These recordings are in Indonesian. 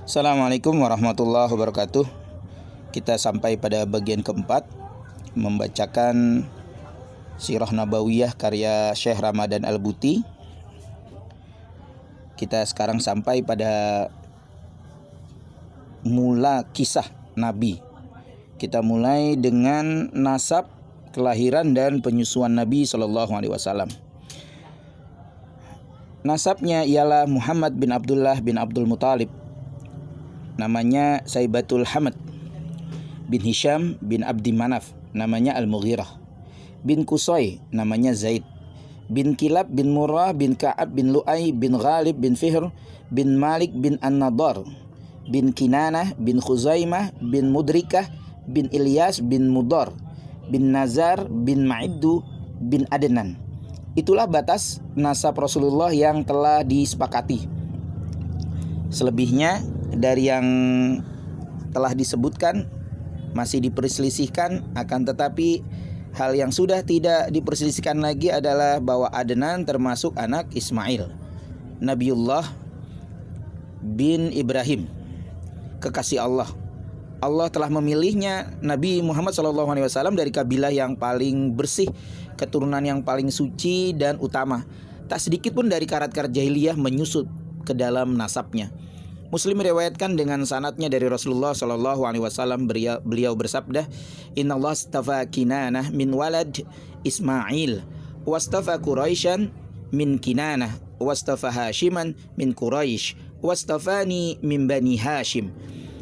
Assalamualaikum warahmatullahi wabarakatuh. Kita sampai pada bagian keempat, membacakan Sirah Nabawiyah karya Syekh Ramadan Al-Buti. Kita sekarang sampai pada mula kisah Nabi. Kita mulai dengan nasab, kelahiran dan penyusuan Nabi SAW. Nasabnya ialah Muhammad bin Abdullah bin Abdul Muthalib. Namanya Saibatul Hamad. Bin Hisham bin Abdi Manaf, namanya Al-Mughirah. Bin Qusay, namanya Zaid. Bin Kilab bin Murrah bin Ka'ab bin Lu'ay bin Ghalib bin Fihr bin Malik bin An-Nadar. Bin Kinanah bin Khuzaimah bin Mudrikah bin Ilyas bin Mudar bin Nazar bin Ma'iddu bin Adnan. Itulah batas nasab Rasulullah yang telah disepakati. Selebihnya dari yang telah disebutkan masih diperselisihkan, akan tetapi hal yang sudah tidak diperselisihkan lagi adalah bahwa Adnan termasuk anak Ismail, Nabiullah bin Ibrahim, kekasih Allah. Allah telah memilihnya Nabi Muhammad SAW dari kabilah yang paling bersih, keturunan yang paling suci dan utama. Tak sedikit pun dari karat-karat jahiliyah menyusut ke dalam nasabnya. Muslim meriwayatkan dengan sanadnya dari Rasulullah SAW, beliau bersabda, Innallaha astafa Kinanah min walad Ismail, wastafa Quraisyan min Kinanah, wastafa Hashiman min Quraisy, wastafani min Bani Hashim.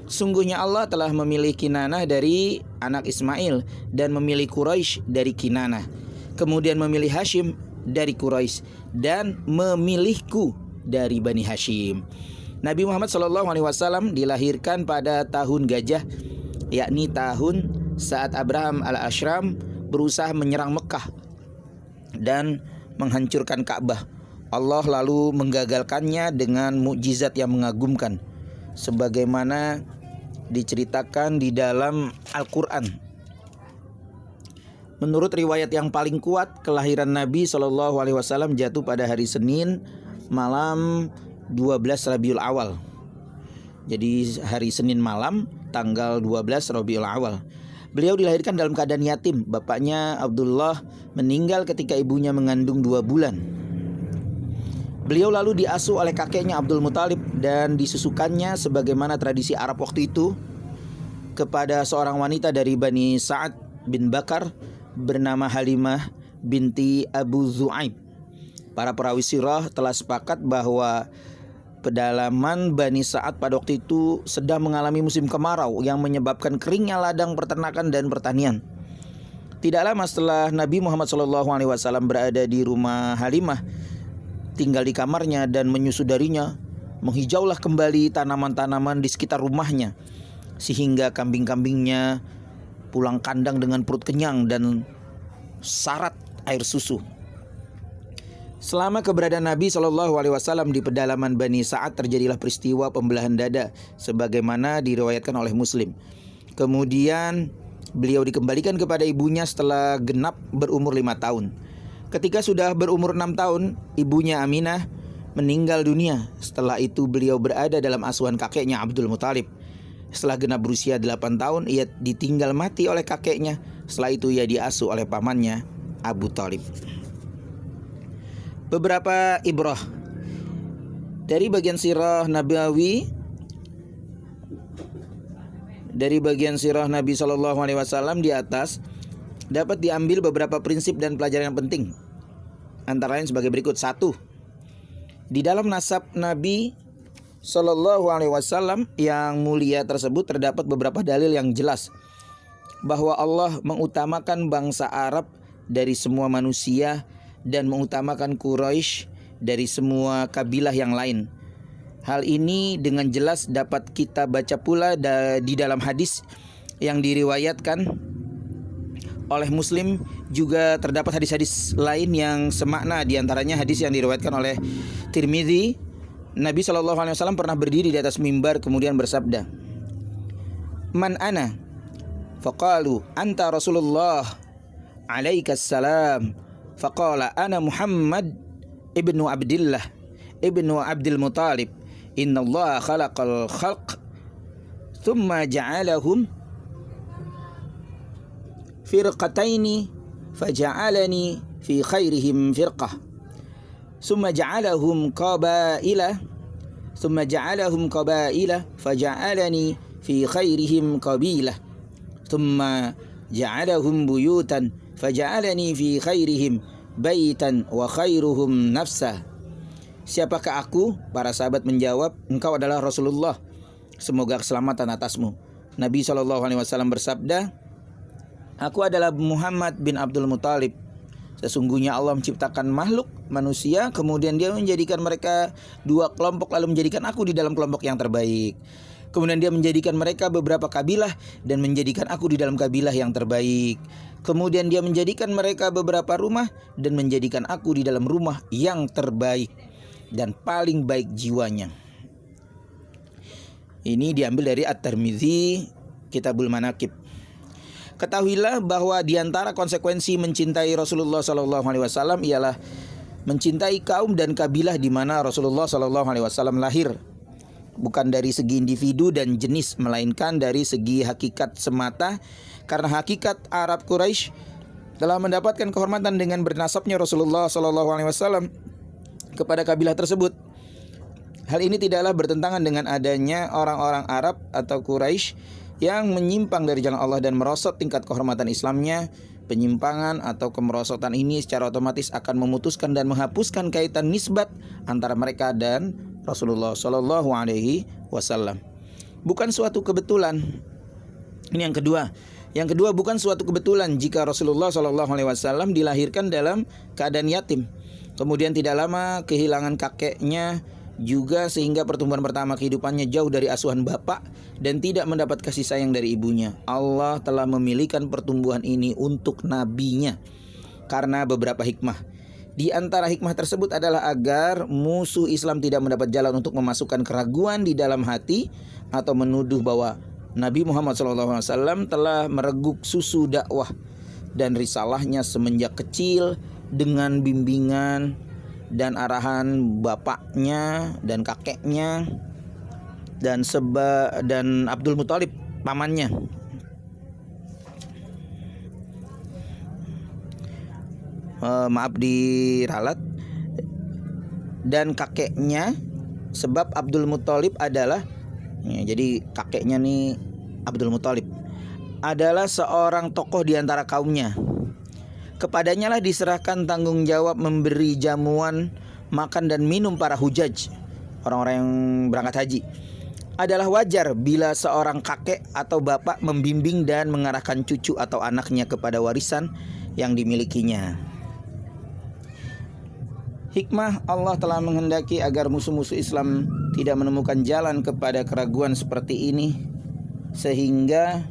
Sungguhnya Allah telah memilih Kinanah dari anak Ismail dan memilih Quraisy dari Kinanah, kemudian memilih Hashim dari Quraisy dan memilihku dari Bani Hashim. Nabi Muhammad SAW dilahirkan pada tahun gajah, yakni tahun saat Abraham al-Ashram berusaha menyerang Mekah dan menghancurkan Ka'bah. Allah lalu menggagalkannya dengan mukjizat yang mengagumkan, sebagaimana diceritakan di dalam Al-Quran. Menurut riwayat yang paling kuat, kelahiran Nabi SAW jatuh pada hari Senin malam 12 Rabiul Awal. Jadi hari Senin malam tanggal 12 Rabiul Awal. Beliau dilahirkan dalam keadaan yatim. Bapaknya Abdullah meninggal ketika ibunya mengandung 2 bulan. Beliau lalu diasuh oleh kakeknya Abdul Muthalib dan disusukannya sebagaimana tradisi Arab waktu itu kepada seorang wanita dari Bani Sa'ad bin Bakar bernama Halimah binti Abu Zu'aib. Para perawi sirah telah sepakat bahwa pedalaman Bani Sa'ad pada waktu itu sedang mengalami musim kemarau yang menyebabkan keringnya ladang peternakan dan pertanian. Tidak lama setelah Nabi Muhammad SAW berada di rumah Halimah, tinggal di kamarnya dan menyusu darinya, menghijaulah kembali tanaman-tanaman di sekitar rumahnya, sehingga kambing-kambingnya pulang kandang dengan perut kenyang dan syarat air susu. Selama keberadaan Nabi SAW di pedalaman Bani Sa'ad terjadilah peristiwa pembelahan dada sebagaimana diriwayatkan oleh Muslim. Kemudian beliau dikembalikan kepada ibunya setelah genap berumur 5 tahun. Ketika sudah berumur 6 tahun, ibunya Aminah meninggal dunia. Setelah itu beliau berada dalam asuhan kakeknya Abdul Muthalib. Setelah genap berusia 8 tahun, ia ditinggal mati oleh kakeknya. Setelah itu ia diasuh oleh pamannya Abu Thalib. Beberapa ibrah dari bagian sirah Nabawi, dari bagian sirah Nabi SAW di atas dapat diambil beberapa prinsip dan pelajaran yang penting. Antara lain sebagai berikut. 1. Di dalam nasab Nabi SAW yang mulia tersebut terdapat beberapa dalil yang jelas bahwa Allah mengutamakan bangsa Arab dari semua manusia dan mengutamakan Quraisy dari semua kabilah yang lain. Hal ini dengan jelas dapat kita baca pula di dalam hadis yang diriwayatkan oleh Muslim. Juga terdapat hadis-hadis lain yang semakna, diantaranya hadis yang diriwayatkan oleh Tirmidzi. Nabi SAW pernah berdiri di atas mimbar kemudian bersabda, Man ana? Faqalu anta Rasulullah alaikas salam. Faqala ana Muhammad ibnu Abdillah ibnu Abdul Muthalib Innallaha khalaqal khalq thumma ja'alahum firqataini faja'alani fi khairihim firqah thumma ja'alahum qabaila faja'alani fi khairihim qabilah thumma ja'alahum buyutan faja'alani fi khairihim baitan wa khairuhum nafsah. Siapakah aku? Para sahabat menjawab, engkau adalah Rasulullah, semoga keselamatan atasmu. Nabi SAW bersabda, aku adalah Muhammad bin Abdul Muthalib. Sesungguhnya Allah menciptakan makhluk manusia, kemudian dia menjadikan mereka dua kelompok, lalu menjadikan aku di dalam kelompok yang terbaik. Kemudian dia menjadikan mereka beberapa kabilah dan menjadikan aku di dalam kabilah yang terbaik. Kemudian dia menjadikan mereka beberapa rumah dan menjadikan aku di dalam rumah yang terbaik dan paling baik jiwanya. Ini diambil dari At-Tirmidzi, Kitabul Manaqib. Ketahuilah bahwa di antara konsekuensi mencintai Rasulullah SAW ialah mencintai kaum dan kabilah di mana Rasulullah SAW lahir. Bukan dari segi individu dan jenis, melainkan dari segi hakikat semata. Karena hakikat Arab Quraisy telah mendapatkan kehormatan dengan bernasabnya Rasulullah SAW kepada kabilah tersebut. Hal ini tidaklah bertentangan dengan adanya orang-orang Arab atau Quraisy yang menyimpang dari jalan Allah dan merosot tingkat kehormatan Islamnya. Penyimpangan atau kemerosotan ini secara otomatis akan memutuskan dan menghapuskan kaitan nisbat antara mereka dan Rasulullah SAW. Bukan suatu kebetulan. Ini yang kedua. Yang kedua, bukan suatu kebetulan jika Rasulullah SAW dilahirkan dalam keadaan yatim. Kemudian tidak lama kehilangan kakeknya juga, sehingga pertumbuhan pertama kehidupannya jauh dari asuhan bapak dan tidak mendapat kasih sayang dari ibunya. Allah telah memilihkan pertumbuhan ini untuk nabinya karena beberapa hikmah. Di antara hikmah tersebut adalah agar musuh Islam tidak mendapat jalan untuk memasukkan keraguan di dalam hati atau menuduh bahwa Nabi Muhammad SAW telah mereguk susu dakwah dan risalahnya semenjak kecil dengan bimbingan dan arahan bapaknya dan kakeknya dan Abdul Muthalib pamannya. Maaf diralat, dan kakeknya, sebab Abdul Muthalib adalah jadi kakeknya nih Abdul Muthalib adalah seorang tokoh di antara kaumnya. Kepadanya lah diserahkan tanggung jawab memberi jamuan, makan dan minum para hujaj, orang-orang yang berangkat haji. Adalah wajar bila seorang kakek atau bapak membimbing dan mengarahkan cucu atau anaknya kepada warisan yang dimilikinya. Hikmah, Allah telah menghendaki agar musuh-musuh Islam tidak menemukan jalan kepada keraguan seperti ini, sehingga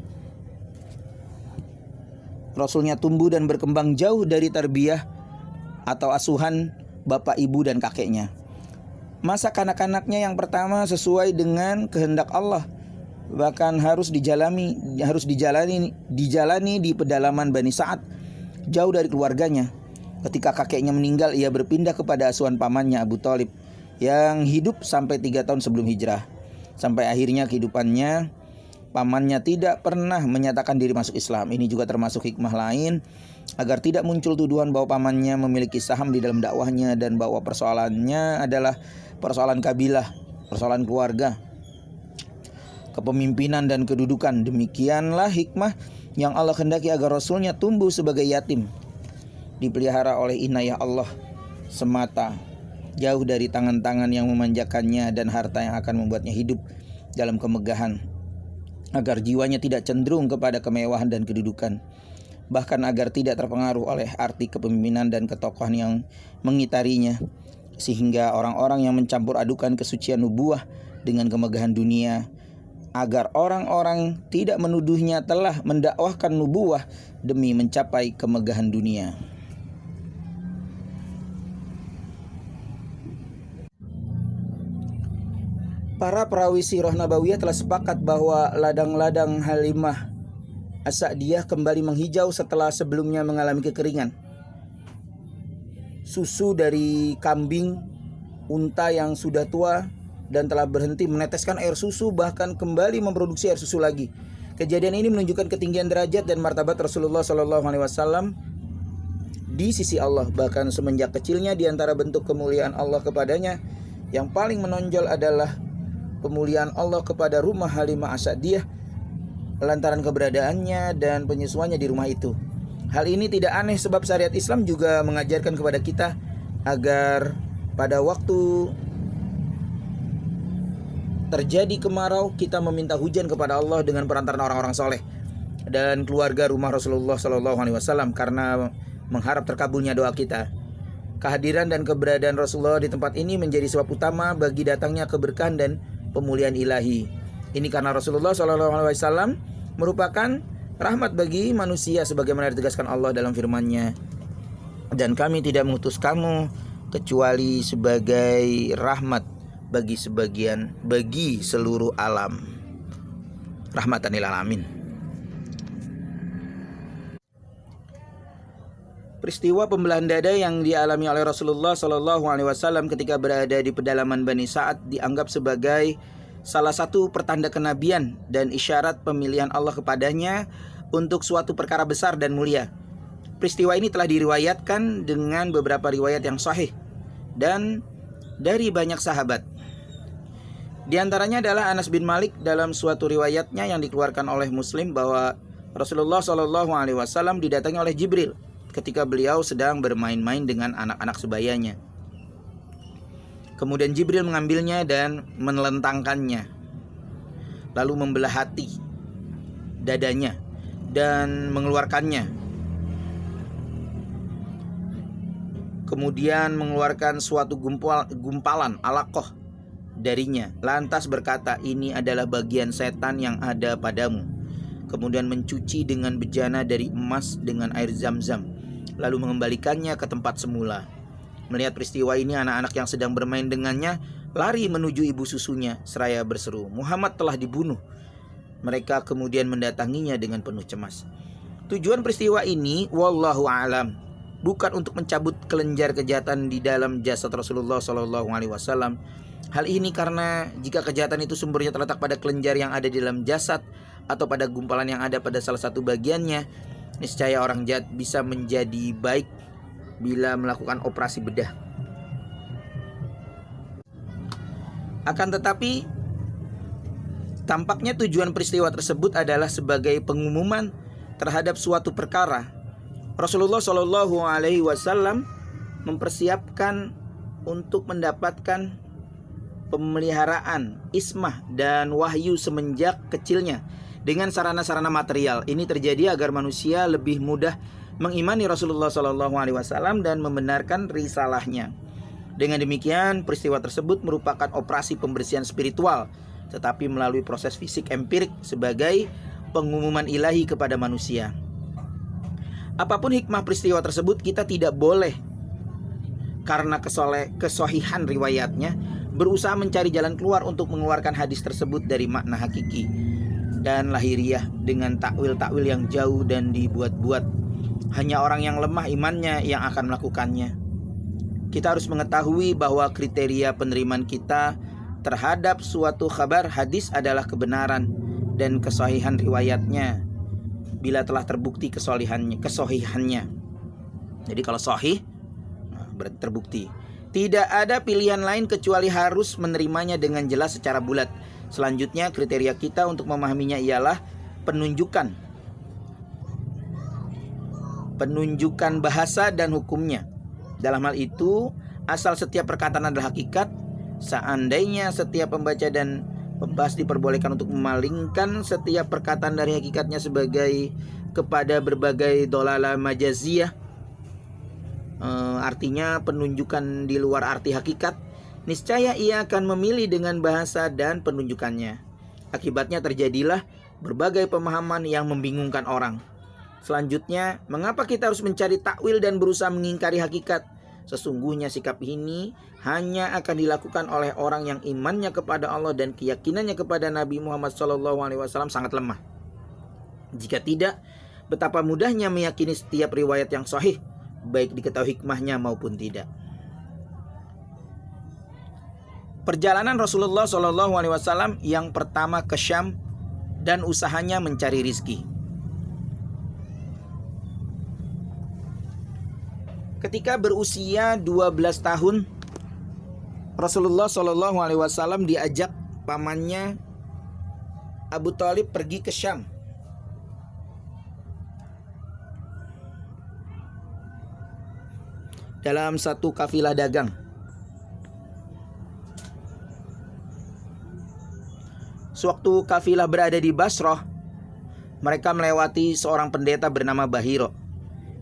Rasulnya tumbuh dan berkembang jauh dari tarbiyah atau asuhan bapak, ibu dan kakeknya. Masa kanak-kanaknya yang pertama sesuai dengan kehendak Allah, bahkan harus dijalani di pedalaman Bani Sa'ad, jauh dari keluarganya. Ketika kakeknya meninggal, ia berpindah kepada asuhan pamannya Abu Thalib yang hidup sampai 3 tahun sebelum hijrah. Sampai akhirnya kehidupannya, pamannya tidak pernah menyatakan diri masuk Islam. Ini juga termasuk hikmah lain agar tidak muncul tuduhan bahwa pamannya memiliki saham di dalam dakwahnya dan bahwa persoalannya adalah persoalan kabilah, persoalan keluarga, kepemimpinan dan kedudukan. Demikianlah hikmah yang Allah kehendaki agar Rasulnya tumbuh sebagai yatim, dipelihara oleh inayah Allah semata, jauh dari tangan-tangan yang memanjakannya dan harta yang akan membuatnya hidup dalam kemegahan, agar jiwanya tidak cenderung kepada kemewahan dan kedudukan, bahkan agar tidak terpengaruh oleh arti kepemimpinan dan ketokohan yang mengitarinya, sehingga orang-orang yang mencampur adukan kesucian nubuwah dengan kemegahan dunia, agar orang-orang tidak menuduhnya telah mendakwahkan nubuwah demi mencapai kemegahan dunia. Para perawi sirah nabawiyah telah sepakat bahwa ladang-ladang Halimah As-Sa'diyah kembali menghijau setelah sebelumnya mengalami kekeringan. Susu dari kambing, unta yang sudah tua, dan telah berhenti meneteskan air susu, bahkan kembali memproduksi air susu lagi. Kejadian ini menunjukkan ketinggian derajat dan martabat Rasulullah SAW di sisi Allah. Bahkan semenjak kecilnya, di antara bentuk kemuliaan Allah kepadanya yang paling menonjol adalah pemuliaan Allah kepada rumah Halimah As-Sa'diyah lantaran keberadaannya dan penyusuannya di rumah itu. Hal ini tidak aneh sebab syariat Islam juga mengajarkan kepada kita agar pada waktu terjadi kemarau kita meminta hujan kepada Allah dengan perantaran orang-orang soleh dan keluarga rumah Rasulullah SAW karena mengharap terkabulnya doa kita. Kehadiran dan keberadaan Rasulullah di tempat ini menjadi sebab utama bagi datangnya keberkahan dan pemulihan ilahi. Ini karena Rasulullah SAW merupakan rahmat bagi manusia sebagaimana ditegaskan Allah dalam firman-Nya. Dan kami tidak mengutus kamu kecuali sebagai rahmat bagi seluruh alam. Rahmatan lil alamin. Peristiwa pembelahan dada yang dialami oleh Rasulullah SAW ketika berada di pedalaman Bani Sa'ad dianggap sebagai salah satu pertanda kenabian dan isyarat pemilihan Allah kepadanya untuk suatu perkara besar dan mulia. Peristiwa ini telah diriwayatkan dengan beberapa riwayat yang sahih dan dari banyak sahabat. Di antaranya adalah Anas bin Malik dalam suatu riwayatnya yang dikeluarkan oleh Muslim bahwa Rasulullah SAW didatangi oleh Jibril ketika beliau sedang bermain-main dengan anak-anak sebayanya. Kemudian Jibril mengambilnya dan menelentangkannya, lalu membelah hati dadanya dan mengeluarkannya. Kemudian mengeluarkan suatu gumpalan alaqah darinya. Lantas berkata, ini adalah bagian setan yang ada padamu. Kemudian mencuci dengan bejana dari emas dengan air zam-zam, lalu mengembalikannya ke tempat semula. Melihat peristiwa ini, anak-anak yang sedang bermain dengannya lari menuju ibu susunya seraya berseru, Muhammad telah dibunuh. Mereka kemudian mendatanginya dengan penuh cemas. Tujuan peristiwa ini, wallahu a'lam, bukan untuk mencabut kelenjar kejahatan di dalam jasad Rasulullah SAW. Hal ini karena jika kejahatan itu sumbernya terletak pada kelenjar yang ada di dalam jasad atau pada gumpalan yang ada pada salah satu bagiannya, niscaya orang jahat bisa menjadi baik bila melakukan operasi bedah. Akan tetapi tampaknya tujuan peristiwa tersebut adalah sebagai pengumuman terhadap suatu perkara. Rasulullah SAW mempersiapkan untuk mendapatkan pemeliharaan, ismah dan wahyu semenjak kecilnya dengan sarana-sarana material. Ini terjadi agar manusia lebih mudah mengimani Rasulullah SAW dan membenarkan risalahnya. Dengan demikian, peristiwa tersebut merupakan operasi pembersihan spiritual, tetapi melalui proses fisik empirik sebagai pengumuman ilahi kepada manusia. Apapun hikmah peristiwa tersebut, kita tidak boleh karena kesohihan riwayatnya berusaha mencari jalan keluar untuk mengeluarkan hadis tersebut dari makna hakiki dan lahiriah dengan takwil-takwil yang jauh dan dibuat-buat. Hanya orang yang lemah imannya yang akan melakukannya. Kita harus mengetahui bahwa kriteria penerimaan kita terhadap suatu kabar hadis adalah kebenaran dan kesahihan riwayatnya bila telah terbukti kesohihannya. Jadi kalau sahih berarti terbukti. Tidak ada pilihan lain kecuali harus menerimanya dengan jelas secara bulat. Selanjutnya kriteria kita untuk memahaminya ialah penunjukan bahasa dan hukumnya. Dalam hal itu, asal setiap perkataan adalah hakikat, seandainya setiap pembaca dan pembahas diperbolehkan untuk memalingkan setiap perkataan dari hakikatnya sebagai kepada berbagai dolalah majaziyah, artinya penunjukan di luar arti hakikat, niscaya ia akan memilih dengan bahasa dan penunjukannya. Akibatnya terjadilah berbagai pemahaman yang membingungkan orang. Selanjutnya, mengapa kita harus mencari takwil dan berusaha mengingkari hakikat? Sesungguhnya sikap ini hanya akan dilakukan oleh orang yang imannya kepada Allah dan keyakinannya kepada Nabi Muhammad SAW sangat lemah. Jika tidak, betapa mudahnya meyakini setiap riwayat yang sahih, baik diketahui hikmahnya maupun tidak. Perjalanan Rasulullah SAW yang pertama ke Syam dan usahanya mencari rizki. Ketika berusia 12 tahun, Rasulullah SAW diajak pamannya Abu Thalib pergi ke Syam. Dalam satu kafilah dagang. Sewaktu kafilah berada di Basrah, mereka melewati seorang pendeta bernama Bahiro.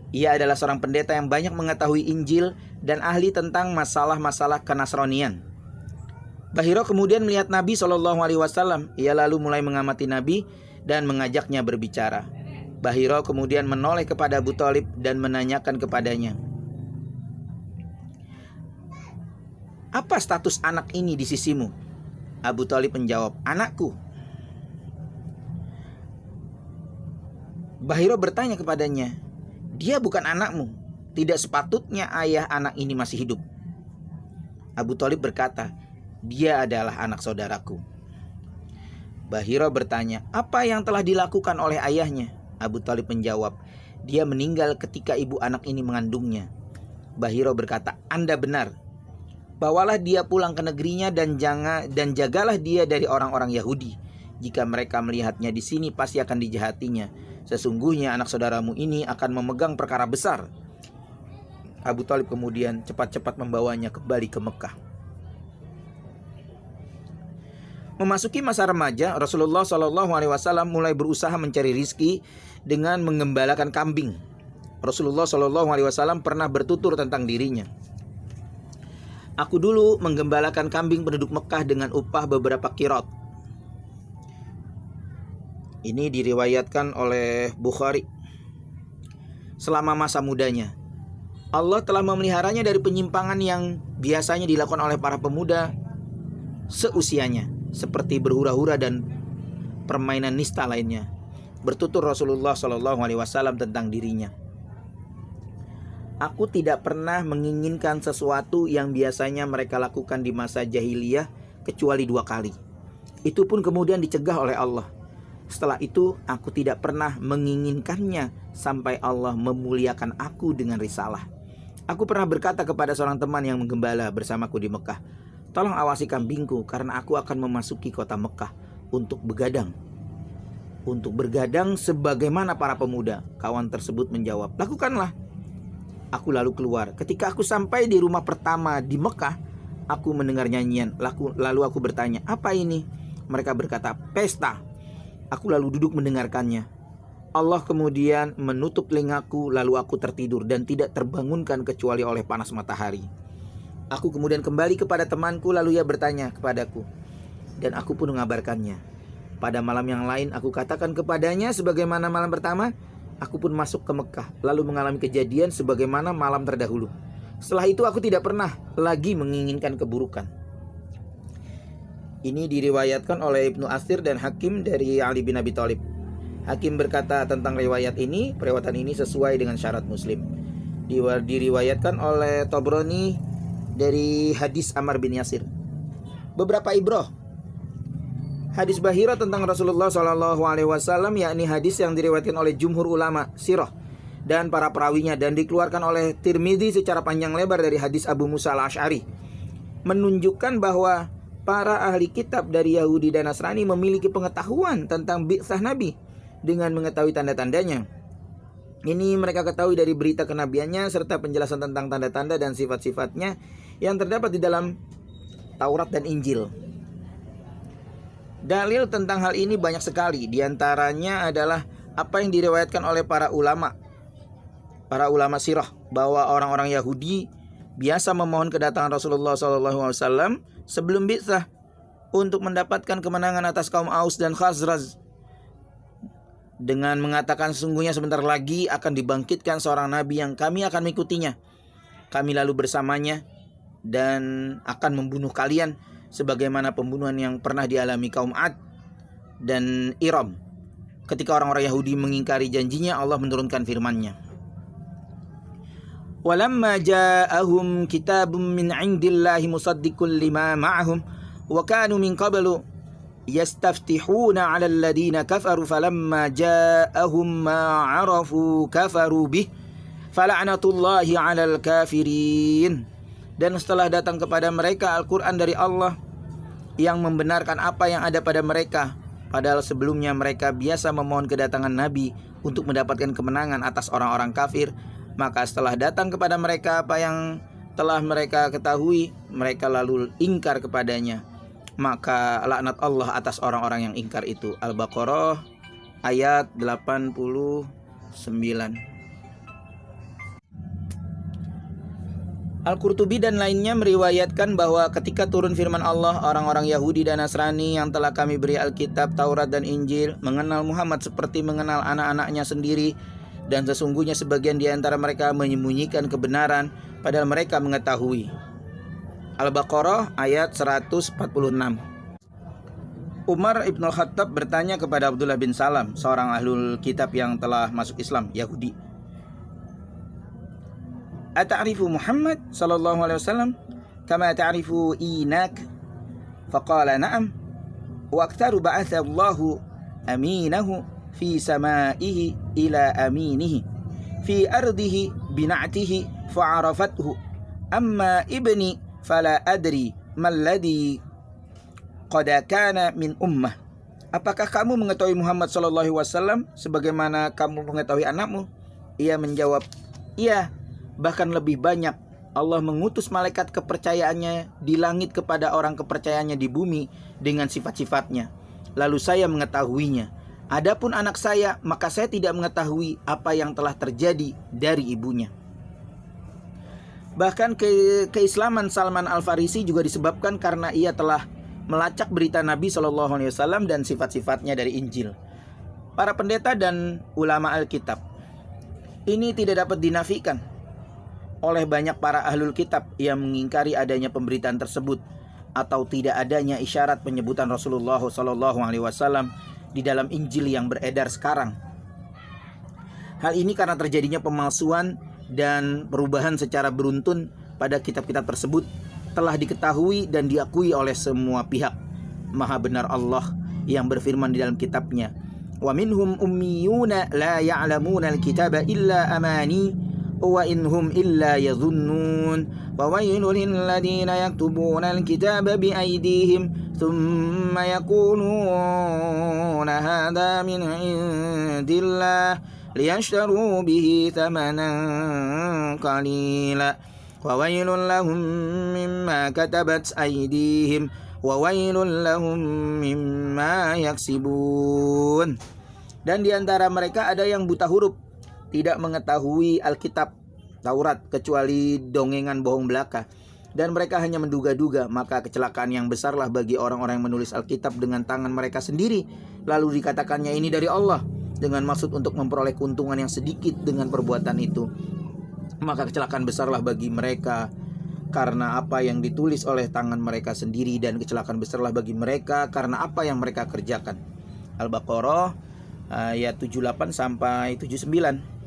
Ia adalah seorang pendeta yang banyak mengetahui Injil dan ahli tentang masalah-masalah kenasronian. Bahiro kemudian melihat Nabi SAW. Ia lalu mulai mengamati Nabi dan mengajaknya berbicara. Bahiro kemudian menoleh kepada Abu Thalib dan menanyakan kepadanya, "Apa status anak ini di sisimu?" Abu Thalib menjawab, "Anakku." Bahiro bertanya kepadanya, "Dia bukan anakmu. Tidak sepatutnya ayah anak ini masih hidup." Abu Thalib berkata, "Dia adalah anak saudaraku." Bahiro bertanya, "Apa yang telah dilakukan oleh ayahnya?" Abu Thalib menjawab, "Dia meninggal ketika ibu anak ini mengandungnya." Bahiro berkata, "Anda benar. Bawalah dia pulang ke negerinya dan jagalah dia dari orang-orang Yahudi. Jika mereka melihatnya di sini pasti akan dijahatinya. Sesungguhnya anak saudaramu ini akan memegang perkara besar." Abu Thalib kemudian cepat-cepat membawanya kembali ke Mekah. Memasuki masa remaja, Rasulullah SAW mulai berusaha mencari rizki dengan menggembalakan kambing. Rasulullah SAW pernah bertutur tentang dirinya, "Aku dulu menggembalakan kambing penduduk Mekah dengan upah beberapa kirot." Ini diriwayatkan oleh Bukhari. Selama masa mudanya, Allah telah memeliharanya dari penyimpangan yang biasanya dilakukan oleh para pemuda seusianya, seperti berhura-hura dan permainan nista lainnya. Bertutur Rasulullah SAW tentang dirinya, "Aku tidak pernah menginginkan sesuatu yang biasanya mereka lakukan di masa jahiliyah kecuali 2 kali. Itu pun kemudian dicegah oleh Allah. Setelah itu aku tidak pernah menginginkannya sampai Allah memuliakan aku dengan risalah. Aku pernah berkata kepada seorang teman yang menggembala bersamaku di Mekah, 'Tolong awasi kambingku karena aku akan memasuki kota Mekah untuk begadang.' 'Untuk bergadang sebagaimana para pemuda,' kawan tersebut menjawab. 'Lakukanlah.' Aku lalu keluar. Ketika aku sampai di rumah pertama di Mekah, aku mendengar nyanyian. Lalu aku bertanya, 'Apa ini?' Mereka berkata, 'Pesta.' Aku lalu duduk mendengarkannya. Allah kemudian menutup telingaku, lalu aku tertidur dan tidak terbangunkan kecuali oleh panas matahari. Aku kemudian kembali kepada temanku, lalu ia bertanya kepadaku, dan aku pun mengabarkannya. Pada malam yang lain aku katakan kepadanya sebagaimana malam pertama. Aku pun masuk ke Mekah, lalu mengalami kejadian sebagaimana malam terdahulu. Setelah itu aku tidak pernah lagi menginginkan keburukan." Ini diriwayatkan oleh Ibnu Atsir dan Hakim dari Ali bin Abi Thalib. Hakim berkata tentang riwayat ini, periwayatan ini sesuai dengan syarat Muslim. Diriwayatkan oleh Tabrani dari hadis Ammar bin Yasir. Beberapa ibroh. Hadis Bahira tentang Rasulullah SAW, yakni hadis yang diriwayatkan oleh jumhur ulama sirah dan para perawinya, dan dikeluarkan oleh Tirmidzi secara panjang lebar dari hadis Abu Musa al-Asy'ari, menunjukkan bahwa para ahli kitab dari Yahudi dan Nasrani memiliki pengetahuan tentang bi'tsah Nabi dengan mengetahui tanda-tandanya. Ini mereka ketahui dari berita kenabiannya serta penjelasan tentang tanda-tanda dan sifat-sifatnya yang terdapat di dalam Taurat dan Injil. Dalil tentang hal ini banyak sekali. Di antaranya adalah apa yang diriwayatkan oleh para ulama sirah, bahwa orang-orang Yahudi biasa memohon kedatangan Rasulullah SAW sebelum bi'tsah untuk mendapatkan kemenangan atas kaum Aus dan Khazraj, dengan mengatakan, "Sesungguhnya sebentar lagi akan dibangkitkan seorang nabi yang kami akan mengikutinya. Kami lalu bersamanya dan akan membunuh kalian sebagaimana pembunuhan yang pernah dialami kaum Ad dan Iram." Ketika orang-orang Yahudi mengingkari janjinya, Allah menurunkan firman-Nya, walamma ja'ahum kitabun min 'indillahi musaddiqun lima ma'ahum wa kanu min qablu yastaftihuna 'alal ladina kafaru falamma ja'ahum ma 'arafu kafaru bih fala'natullahi 'alal kafirin. Dan setelah datang kepada mereka Al-Quran dari Allah yang membenarkan apa yang ada pada mereka, padahal sebelumnya mereka biasa memohon kedatangan Nabi untuk mendapatkan kemenangan atas orang-orang kafir, maka setelah datang kepada mereka apa yang telah mereka ketahui, mereka lalu ingkar kepadanya. Maka laknat Allah atas orang-orang yang ingkar itu. Al-Baqarah ayat 89. Al-Qurtubi dan lainnya meriwayatkan bahwa ketika turun firman Allah, orang-orang Yahudi dan Nasrani yang telah kami beri Alkitab, Taurat dan Injil mengenal Muhammad seperti mengenal anak-anaknya sendiri, dan sesungguhnya sebagian di antara mereka menyembunyikan kebenaran padahal mereka mengetahui. Al-Baqarah ayat 146. Umar Ibn Khattab bertanya kepada Abdullah bin Salam, seorang ahlul kitab yang telah masuk Islam, Yahudi, "Ata'rifu Muhammad sallallahu alaihi wasallam kama ta'rifu inak?" Faqala na'am. Wa aktsaru ba'atha Allahu aminahu fi samaihi ila aminihi fi ardihi bina'tihi fa'arafathu amma ibni fala adri malladhi qad kana min ummah. Apakah kamu mengetahui Muhammad sallallahu alaihi wasallam sebagaimana kamu mengetahui anakmu? Ia menjawab, iya. Bahkan lebih banyak, Allah mengutus malaikat kepercayaannya di langit kepada orang kepercayaannya di bumi dengan sifat-sifatnya. Lalu saya mengetahuinya. Adapun anak saya, maka saya tidak mengetahui apa yang telah terjadi dari ibunya. Bahkan keislaman Salman Al-Farisi juga disebabkan karena ia telah melacak berita Nabi SAW dan sifat-sifatnya dari Injil. Para pendeta dan ulama Alkitab, ini tidak dapat dinafikan oleh banyak para ahlul kitab yang mengingkari adanya pemberitaan tersebut atau tidak adanya isyarat penyebutan Rasulullah SAW di dalam Injil yang beredar sekarang. Hal ini karena terjadinya pemalsuan dan perubahan secara beruntun pada kitab-kitab tersebut telah diketahui dan diakui oleh semua pihak. Maha benar Allah yang berfirman di dalam kitabnya, "Wa minhum ummiyuna la ya'lamuna al-kitaba illa amani wa inhum illa yadhunnun wa waylun lil ladina yaktubuna al-kitaba bi aydihim thumma yaquluna hadha min indillah liyashtaru bihi thamanan qalila wa waylun lahum mimma katabat aydihim wa waylun lahum mimma yaksibun." Dan di antara mereka ada yang buta huruf, tidak mengetahui Alkitab, Taurat, kecuali dongengan bohong belaka, dan mereka hanya menduga-duga, maka kecelakaan yang besarlah bagi orang-orang yang menulis Alkitab dengan tangan mereka sendiri, lalu dikatakannya ini dari Allah, dengan maksud untuk memperoleh keuntungan yang sedikit dengan perbuatan itu. Maka kecelakaan besarlah bagi mereka karena apa yang ditulis oleh tangan mereka sendiri, dan kecelakaan besarlah bagi mereka karena apa yang mereka kerjakan. Al-Baqarah ayat 78 sampai 79.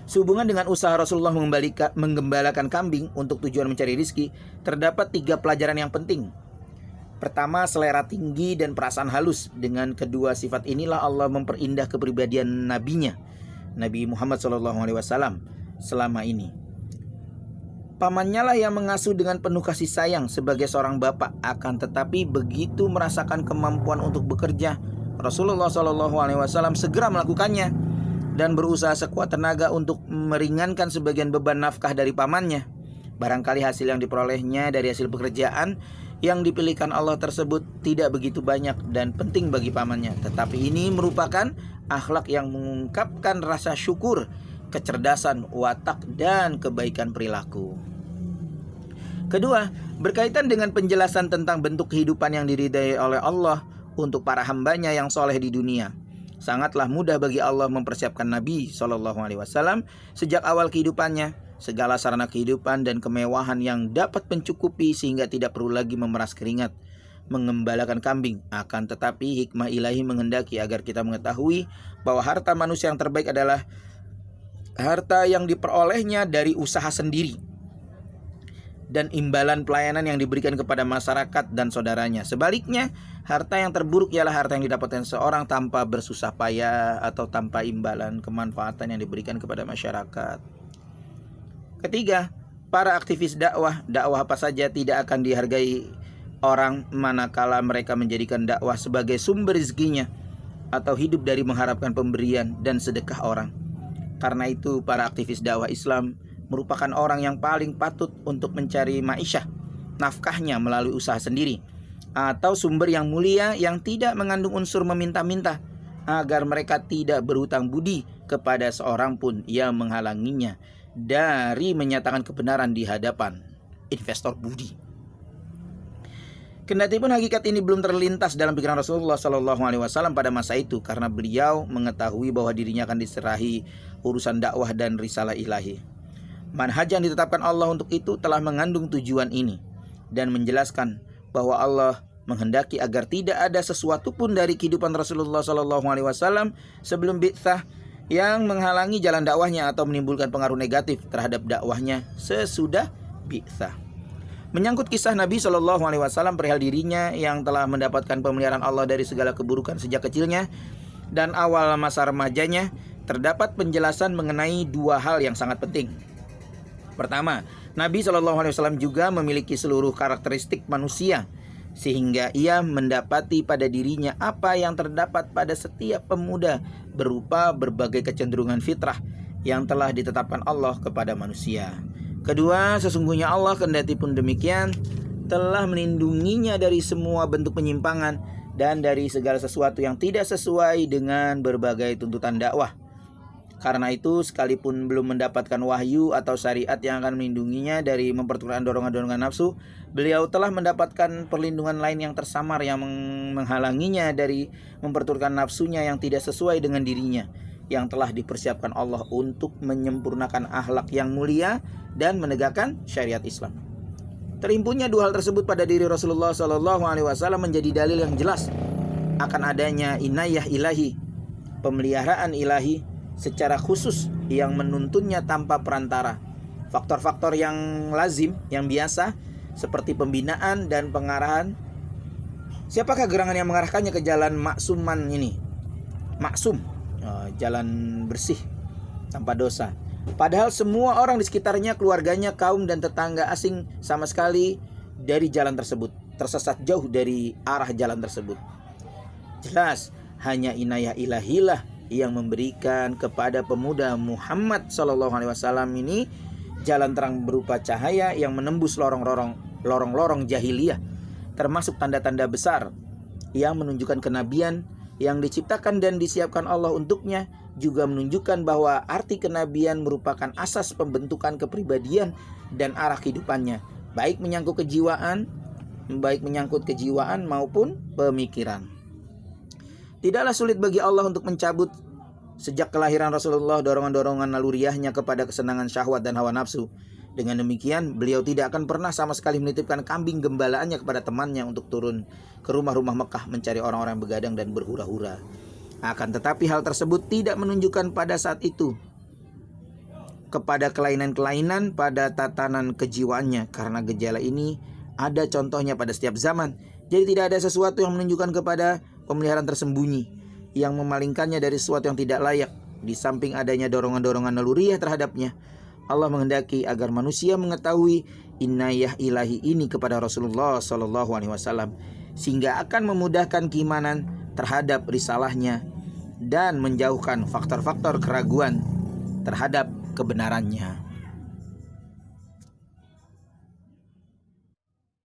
Sehubungan dengan usaha Rasulullah menggembalakan kambing untuk tujuan mencari rizki, terdapat 3 pelajaran yang penting. Pertama, selera tinggi dan perasaan halus. Dengan kedua sifat inilah Allah memperindah kepribadian nabinya, Nabi Muhammad SAW, selama ini. Pamannya lah yang mengasuh dengan penuh kasih sayang sebagai seorang bapak, akan tetapi begitu merasakan kemampuan untuk bekerja, Rasulullah SAW segera melakukannya dan berusaha sekuat tenaga untuk meringankan sebagian beban nafkah dari pamannya. Barangkali hasil yang diperolehnya dari hasil pekerjaan yang dipilihkan Allah tersebut tidak begitu banyak dan penting bagi pamannya, tetapi ini merupakan akhlak yang mengungkapkan rasa syukur, kecerdasan, watak, dan kebaikan perilaku. Kedua, berkaitan dengan penjelasan tentang bentuk kehidupan yang diridai oleh Allah untuk para hambanya yang soleh di dunia. Sangatlah mudah bagi Allah mempersiapkan Nabi SAW sejak awal kehidupannya, segala sarana kehidupan dan kemewahan yang dapat mencukupi sehingga tidak perlu lagi memeras keringat mengembalakan kambing. Akan tetapi hikmah ilahi menghendaki agar kita mengetahui bahwa harta manusia yang terbaik adalah harta yang diperolehnya dari usaha sendiri dan imbalan pelayanan yang diberikan kepada masyarakat dan saudaranya. Sebaliknya, harta yang terburuk ialah harta yang didapatkan seorang tanpa bersusah payah atau tanpa imbalan kemanfaatan yang diberikan kepada masyarakat. Ketiga, para aktivis dakwah apa saja tidak akan dihargai orang manakala mereka menjadikan dakwah sebagai sumber rezekinya atau hidup dari mengharapkan pemberian dan sedekah orang. Karena itu, para aktivis dakwah Islam merupakan orang yang paling patut untuk mencari ma'isyah, nafkahnya melalui usaha sendiri, atau sumber yang mulia yang tidak mengandung unsur meminta-minta, agar mereka tidak berhutang budi kepada seorang pun yang menghalanginya dari menyatakan kebenaran di hadapan investor budi. Kendati pun hakikat ini belum terlintas dalam pikiran Rasulullah SAW pada masa itu, karena beliau mengetahui bahwa dirinya akan diserahi urusan dakwah dan risalah ilahi. Manhaj yang ditetapkan Allah untuk itu telah mengandung tujuan ini dan menjelaskan bahwa Allah menghendaki agar tidak ada sesuatu pun dari kehidupan Rasulullah SAW sebelum bi'tsah yang menghalangi jalan dakwahnya atau menimbulkan pengaruh negatif terhadap dakwahnya sesudah bi'tsah. Menyangkut kisah Nabi SAW perihal dirinya yang telah mendapatkan pemeliharaan Allah dari segala keburukan sejak kecilnya dan awal masa remajanya, terdapat penjelasan mengenai dua hal yang sangat penting. Pertama, Nabi SAW juga memiliki seluruh karakteristik manusia, sehingga ia mendapati pada dirinya apa yang terdapat pada setiap pemuda berupa berbagai kecenderungan fitrah yang telah ditetapkan Allah kepada manusia. Kedua, sesungguhnya Allah kendati pun demikian telah melindunginya dari semua bentuk penyimpangan dan dari segala sesuatu yang tidak sesuai dengan berbagai tuntutan dakwah. Karena itu, sekalipun belum mendapatkan wahyu atau syariat yang akan melindunginya dari memperturutkan dorongan-dorongan nafsu, beliau telah mendapatkan perlindungan lain yang tersamar yang menghalanginya dari memperturutkan nafsunya yang tidak sesuai dengan dirinya, yang telah dipersiapkan Allah untuk menyempurnakan akhlak yang mulia dan menegakkan syariat Islam. Terhimpunnya dua hal tersebut pada diri Rasulullah SAW menjadi dalil yang jelas akan adanya inayah ilahi, pemeliharaan ilahi secara khusus yang menuntunnya tanpa perantara. Faktor-faktor yang lazim, yang biasa, seperti pembinaan dan pengarahan. Siapakah gerangan yang mengarahkannya ke jalan maksuman ini? Maksum, jalan bersih, tanpa dosa. Padahal semua orang di sekitarnya, keluarganya, kaum dan tetangga asing sama sekali dari jalan tersebut, tersesat jauh dari arah jalan tersebut. Jelas, hanya inayah ilahilah yang memberikan kepada pemuda Muhammad SAW ini jalan terang berupa cahaya yang menembus lorong-lorong jahiliyah, termasuk tanda-tanda besar yang menunjukkan kenabian yang diciptakan dan disiapkan Allah untuknya, juga menunjukkan bahwa arti kenabian merupakan asas pembentukan kepribadian dan arah kehidupannya, baik menyangkut kejiwaan maupun pemikiran. Tidaklah sulit bagi Allah untuk mencabut sejak kelahiran Rasulullah dorongan-dorongan naluriahnya kepada kesenangan syahwat dan hawa nafsu. Dengan demikian, beliau tidak akan pernah sama sekali menitipkan kambing gembalaannya kepada temannya untuk turun ke rumah-rumah Mekah mencari orang-orang yang begadang dan berhura-hura. Akan tetapi hal tersebut tidak menunjukkan pada saat itu kepada kelainan-kelainan pada tatanan kejiwaannya, karena gejala ini ada contohnya pada setiap zaman. Jadi tidak ada sesuatu yang menunjukkan kepada pemeliharaan tersembunyi yang memalingkannya dari sesuatu yang tidak layak, di samping adanya dorongan-dorongan naluriah terhadapnya. Allah menghendaki agar manusia mengetahui inayah ilahi ini kepada Rasulullah SAW, sehingga akan memudahkan keimanan terhadap risalahnya dan menjauhkan faktor-faktor keraguan terhadap kebenarannya.